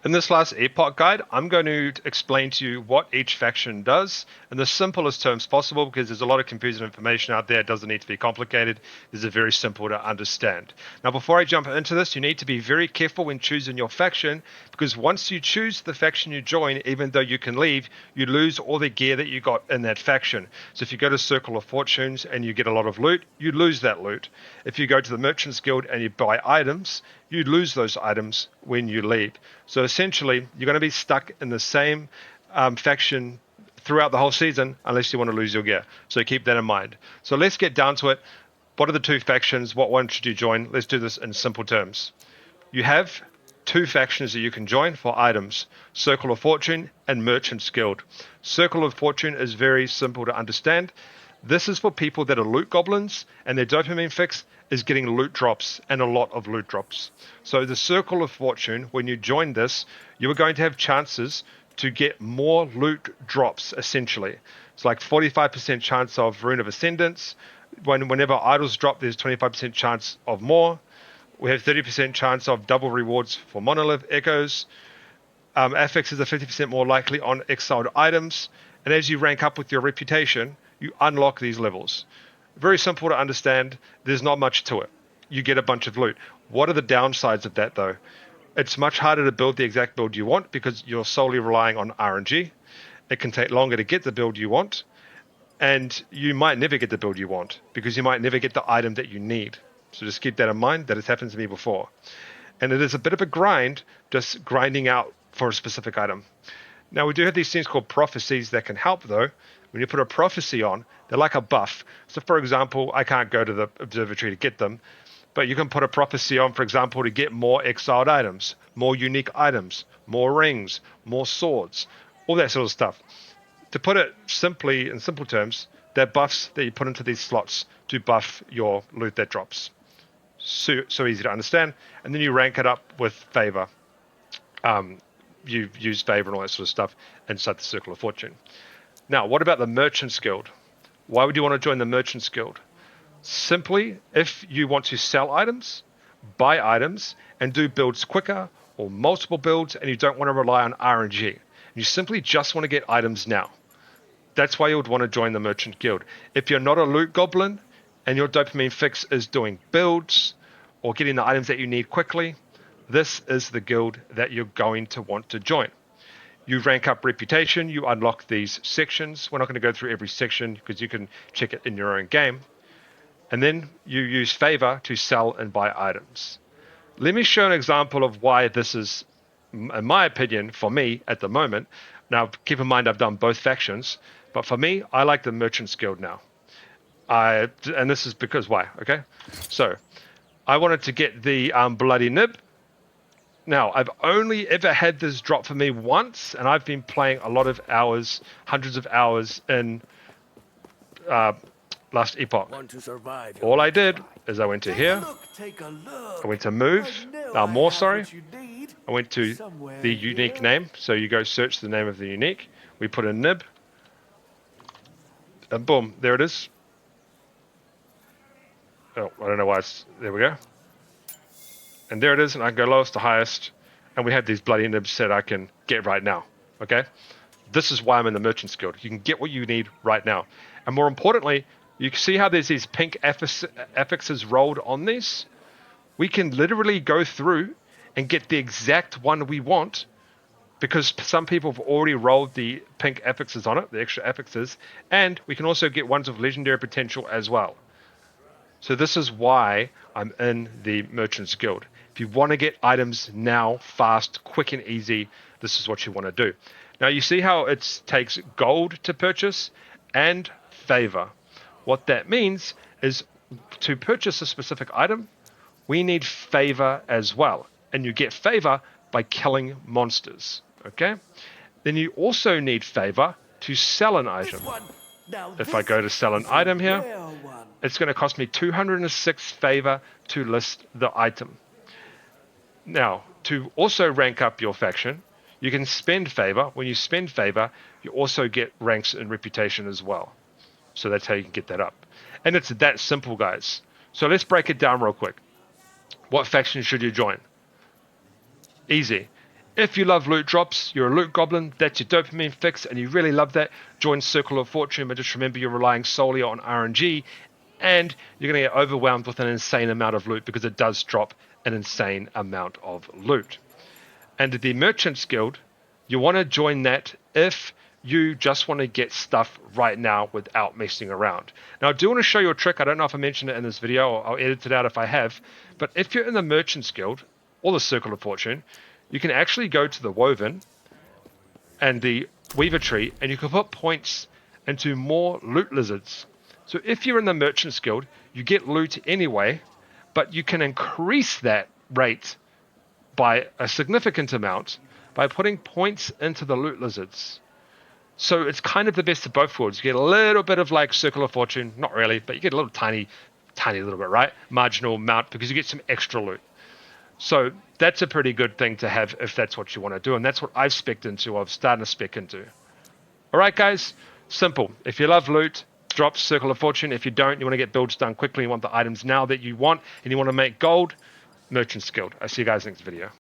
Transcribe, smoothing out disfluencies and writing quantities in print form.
In this last Epoch guide, I'm going to explain to you what each faction does in the simplest terms possible because there's a lot of confusing information out there. It doesn't need to be complicated. This is very simple to understand. Now, before I jump into this, you need to be very careful when choosing your faction because once you choose the faction you join, even though you can leave, you lose all the gear that you got in that faction. So if you go to Circle of Fortunes and you get a lot of loot, you lose that loot. If you go to the Merchants Guild and you buy items, you lose those items when you leave. So essentially, you're going to be stuck in the same faction throughout the whole season unless you want to lose your gear. So keep that in mind. So let's get down to it. What are the two factions? What one should you join? Let's do this in simple terms. You have two factions that you can join for items, Circle of Fortune and Merchant's Guild. Circle of Fortune is very simple to understand. This is for people that are loot goblins, and their dopamine fix is getting loot drops and a lot of loot drops. So the Circle of Fortune, when you join this, you are going to have chances to get more loot drops, essentially. It's like 45% chance of Rune of Ascendance. Whenever idols drop, there's 25% chance of more. We have 30% chance of double rewards for Monolith Echoes. Affixes are 50% more likely on exiled items. And as you rank up with your reputation, you unlock these levels. Very simple to understand. There's not much to it. You get a bunch of loot. What are the downsides of that, though? It's much harder to build the exact build you want because you're solely relying on RNG. It can take longer to get the build you want. And you might never get the build you want because you might never get the item that you need. So just keep that in mind. That has happened to me before. And it is a bit of a grind, just grinding out for a specific item. Now, we do have these things called prophecies that can help, though. When you put a prophecy on, they're like a buff. So, for example, I can't go to the observatory to get them, but you can put a prophecy on, for example, to get more exiled items, more unique items, more rings, more swords, all that sort of stuff. To put it simply, in simple terms, they're buffs that you put into these slots to buff your loot that drops. So easy to understand. And then you rank it up with favor. You use favor and all that sort of stuff inside the Circle of Fortune. Now, what about the Merchants Guild? Why would you want to join the Merchants Guild? Simply, if you want to sell items, buy items, and do builds quicker or multiple builds, and you don't want to rely on RNG. You simply just want to get items now. That's why you would want to join the Merchant Guild. If you're not a loot goblin and your dopamine fix is doing builds or getting the items that you need quickly, this is the guild that you're going to want to join. You rank up reputation, you unlock these sections. We're not going to go through every section because you can check it in your own game. And then you use favor to sell and buy items. Let me show an example of why this is, in my opinion, for me at the moment. Now, keep in mind I've done both factions, but for me, I like the Merchants Guild now. And this is because why, okay? So, I wanted to get the Bloody Nib. Now, I've only ever had this drop for me once, and I've been playing a lot of hours, hundreds of hours in Last Epoch. All I did is I went to here, I went to move, more, sorry. I went to the unique name, so you go search the name of the unique. We put a nib, and boom, there it is. Oh, I don't know why it's, there we go. And there it is, and I can go lowest to highest, and we have these bloody nibs that I can get right now, okay? This is why I'm in the Merchants Guild. You can get what you need right now. And more importantly, you can see how there's these pink affixes rolled on these? We can literally go through and get the exact one we want because some people have already rolled the pink affixes on it, the extra affixes, and we can also get ones of legendary potential as well. So this is why I'm in the Merchants Guild. If you want to get items now, fast, quick and easy, this is what you want to do. Now you see how it takes gold to purchase and favor. What that means is to purchase a specific item, we need favor as well. And you get favor by killing monsters, okay? Then you also need favor to sell an item. If I go to sell an item here, it's going to cost me 206 favor to list the item. Now, to also rank up your faction, you can spend favor. When you spend favor, you also get ranks and reputation as well. So that's how you can get that up. And it's that simple, guys. So let's break it down real quick. What faction should you join? Easy. If you love loot drops, you're a loot goblin, that's your dopamine fix, and you really love that, join Circle of Fortune, but just remember you're relying solely on RNG, and you're going to get overwhelmed with an insane amount of loot because it does drop an insane amount of loot. And the Merchants Guild, you want to join that if you just want to get stuff right now without messing around. Now, I do want to show you a trick. I don't know if I mentioned it in this video, or I'll edit it out if I have. But if you're in the Merchants Guild or the Circle of Fortune, you can actually go to the Woven and the Weaver Tree, and you can put points into more loot lizards. So if you're in the Merchants Guild, you get loot anyway, but you can increase that rate by a significant amount by putting points into the loot lizards. So it's kind of the best of both worlds. You get a little bit of like Circle of Fortune, not really, but you get a little tiny little bit, right? Marginal amount, because you get some extra loot. So that's a pretty good thing to have if that's what you want to do. And that's what I've spec'd into, I've started to spec into. All right, guys, simple. If you love loot, drop Circle of Fortune. If you don't, you want to get builds done quickly, you want the items now that you want, and you want to make gold, Merchants Guild. I'll see you guys next video.